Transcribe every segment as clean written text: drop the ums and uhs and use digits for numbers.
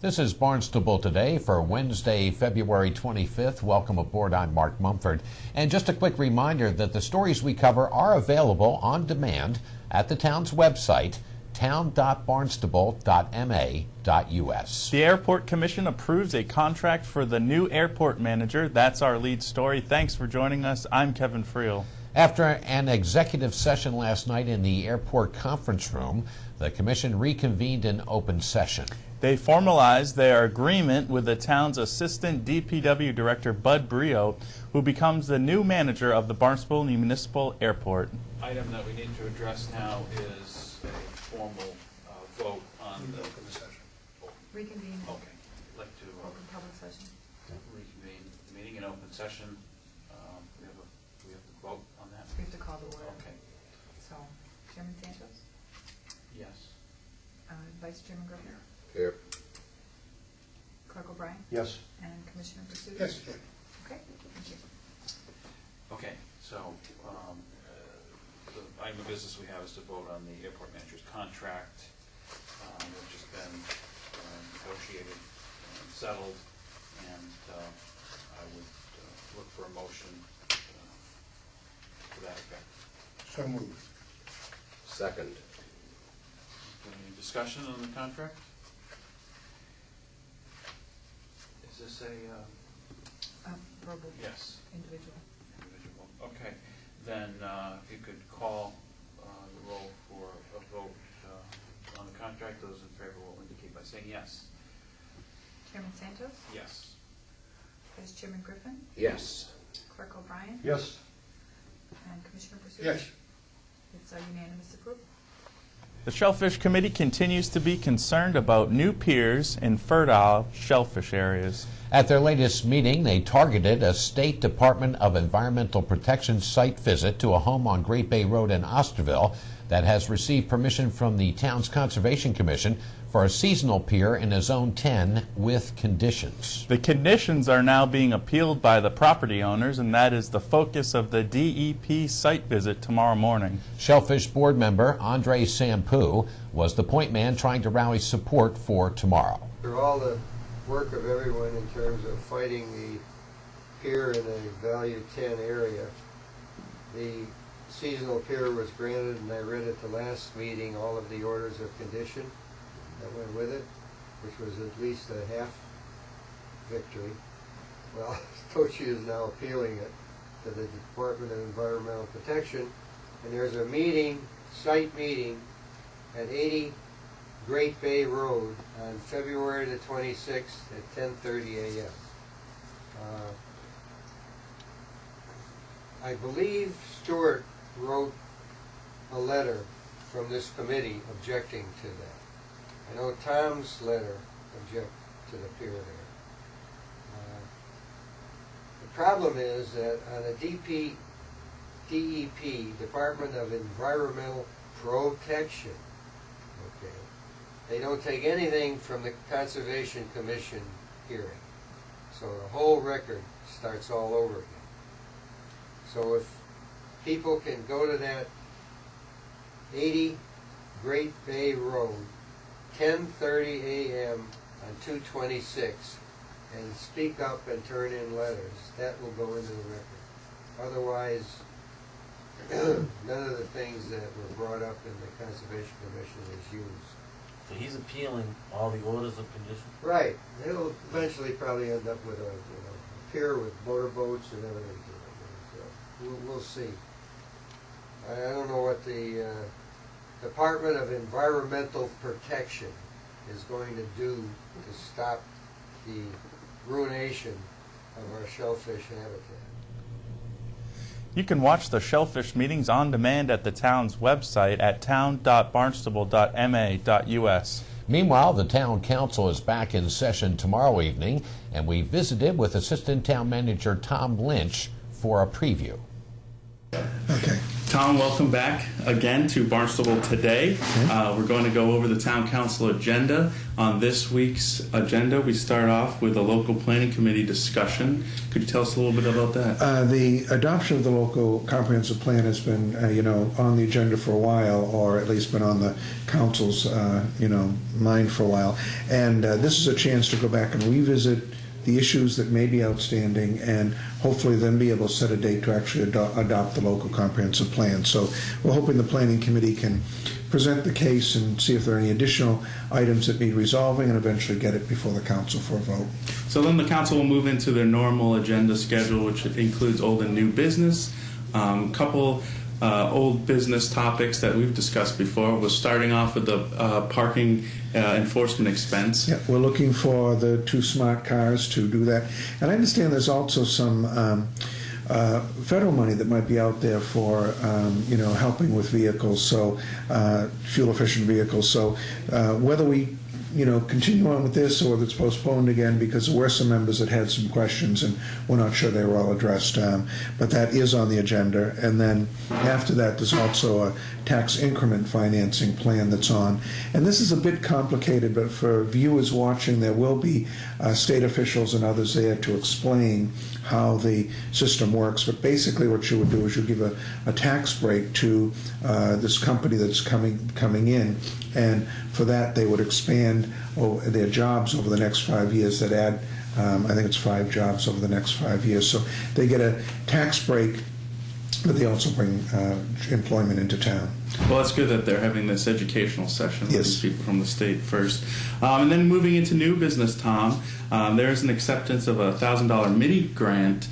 This is Barnstable Today for Wednesday, February 25th. Welcome aboard. I'm Mark Mumford. And just a quick reminder that the stories we cover are available on demand at the town's website, town.barnstable.ma.us. The Airport Commission approves a contract for the new airport manager. That's our lead story. Thanks for joining us. I'm Kevin Friel. After an executive session last night in the airport conference room, the Commission reconvened in open session. They formalized their agreement with the town's Assistant DPW Director, Bud Brio, who becomes the new manager of the Barnstable Municipal Airport. Item that we need to address now is a formal vote on the open session. Reconvene. Okay. I'd like to Open public session. reconvene the meeting in open session. We have to vote on that. We have to call the order. Okay. So, Chairman Santos? Yes. Vice Chairman Griffin? Here. Clerk O'Brien? Yes. And Commissioner Pursuit? Yes. Okay, thank you. Okay. So the item of business we have is to vote on the airport manager's contract, which has been negotiated and settled, and I would look for a motion to that effect. So moved. Second. Any discussion on the contract? Is this a Verbal. yes? Individual. Individual. Okay. Then if you could call the roll for a vote on the contract, those in favor will indicate by saying yes. Chairman Santos? Yes. Vice Chairman Griffin? Yes. Clerk O'Brien? Yes. And Commissioner Pursuit? Yes. It's a unanimous approval. The Shellfish Committee continues to be concerned about new piers in fertile shellfish areas. At their latest meeting, they targeted a State Department of Environmental Protection site visit to a home on Great Bay Road in Osterville that has received permission from the town's Conservation Commission for a seasonal pier in a Zone 10 with conditions. The conditions are now being appealed by the property owners, and that is the focus of the DEP site visit tomorrow morning. Shellfish board member Andre Sampu was the point man trying to rally support for tomorrow. For all the work of everyone in terms of fighting the pier in a value 10 area, the seasonal pier was granted, and I read at the last meeting all of the orders of condition that went with it, which was at least a half victory. Well, Tochi is now appealing it to the Department of Environmental Protection, and there's a meeting, site meeting, at 80 Great Bay Road on February the 26th at 10:30 a.m. I believe Stuart wrote a letter from this committee objecting to that. I know Tom's letter object to the pier there. The problem is that on a DEP, Department of Environmental Protection, okay, they don't take anything from the Conservation Commission hearing. So the whole record starts all over again. So if people can go to that 80 Great Bay Road, 10:30 a.m. on 226, and speak up and turn in letters, that will go into the record. Otherwise, none of the things that were brought up in the Conservation Commission is used. So he's appealing all the orders of condition? Right. They'll eventually probably end up with a pier with motorboats and everything. So we'll see. I don't know what the Department of Environmental Protection is going to do to stop the ruination of our shellfish habitat. You can watch the Shellfish meetings on demand at the town's website at town.barnstable.ma.us. Meanwhile, the town council is back in session tomorrow evening, and we visited with Assistant Town Manager Tom Lynch for a preview. Okay. Tom, welcome back again to Barnstable Today. We're going to go over the Town Council agenda. On this week's agenda, we start off with a local planning committee discussion. Could you tell us a little bit about that? The adoption of the local comprehensive plan has been, on the agenda for a while, or at least been on the council's, mind for a while. And this is a chance to go back and revisit the issues that may be outstanding, and hopefully then be able to set a date to actually adopt the local comprehensive plan. So we're hoping the planning committee can present the case and see if there are any additional items that need resolving, and eventually get it before the council for a vote. So then the council will move into their normal agenda schedule, which includes old and new business. Couple old business topics that we've discussed before was starting off with the parking enforcement expense. Yeah, we're looking for the 2 smart cars to do that. And I understand there's also some federal money that might be out there for, helping with vehicles, so fuel-efficient vehicles. So whether we continue on with this or whether it's postponed again, because there were some members that had some questions and we're not sure they were all addressed. But that is on the agenda. And then after that, there's also a tax increment financing plan that's on. And this is a bit complicated, but for viewers watching, there will be state officials and others there to explain how the system works. But basically what you would do is you give a tax break to this company that's coming in, and for that they would expand their jobs over the next 5 years. That add, I think it's 5 jobs over the next 5 years. So they get a tax break, but they also bring employment into town. Well, it's good that they're having this educational session with Yes. these people from the state first. And then moving into new business, Tom, there is an acceptance of a $1,000 mini grant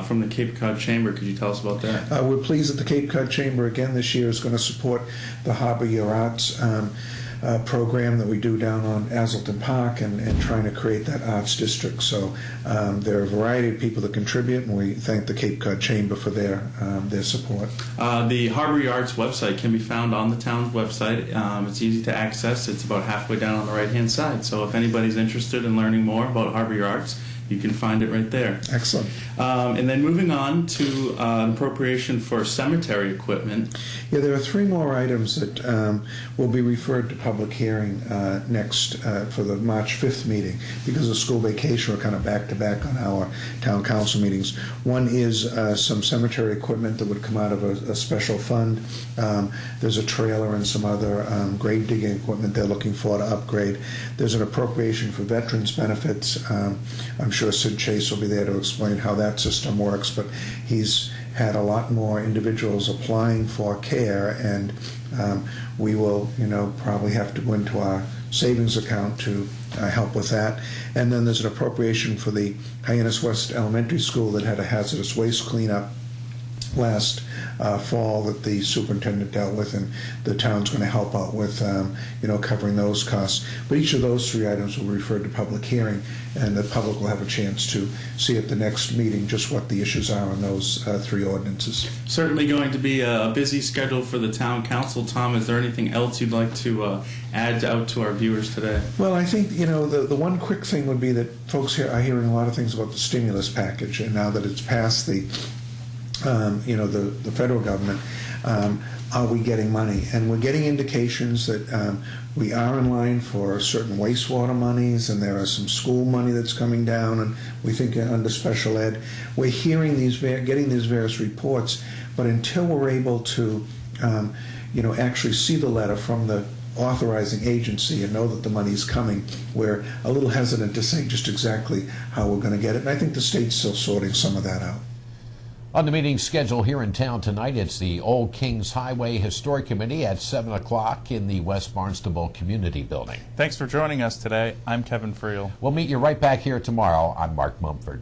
from the Cape Cod Chamber. Could you tell us about that? We're pleased that the Cape Cod Chamber again this year is going to support the Harbor Year Arts program that we do down on Azleton Park, and trying to create that arts district. So there are a variety of people that contribute, and we thank the Cape Cod Chamber for their support. The Harbor Year Arts website can be found on the town's website. It's easy to access. It's about halfway down on the right-hand side. So if anybody's interested in learning more about Harbor Year Arts, you can find it right there. Excellent. And then moving on to an appropriation for cemetery equipment. Yeah, there are 3 more items that will be referred to public hearing next for the March 5th meeting. Because of school vacation, we're kind of back-to-back on our town council meetings. One is some cemetery equipment that would come out of a special fund. There's a trailer and some other grave digging equipment they're looking for to upgrade. There's an appropriation for veterans benefits. I'm sure Sid Chase will be there to explain how that system works, but he's had a lot more individuals applying for care, and we will, probably have to go into our savings account to help with that. And then there's an appropriation for the Hyannis West Elementary School that had a hazardous waste cleanup last fall that the superintendent dealt with, and the town's going to help out with, covering those costs. But each of those 3 items will be referred to public hearing, and the public will have a chance to see at the next meeting just what the issues are on those 3 ordinances. Certainly going to be a busy schedule for the town council. Tom, is there anything else you'd like to add out to our viewers today? Well, I think, the one quick thing would be that folks here are hearing a lot of things about the stimulus package, and now that it's passed the federal government, are we getting money? And we're getting indications that we are in line for certain wastewater monies, and there are some school money that's coming down, and we think under special ed. We're hearing getting these various reports, but until we're able to, actually see the letter from the authorizing agency and know that the money is coming, we're a little hesitant to say just exactly how we're going to get it. And I think the state's still sorting some of that out. On the meeting schedule here in town tonight, it's the Old Kings Highway Historic Committee at 7 o'clock in the West Barnstable Community Building. Thanks for joining us today. I'm Kevin Friel. We'll meet you right back here tomorrow. I'm Mark Mumford.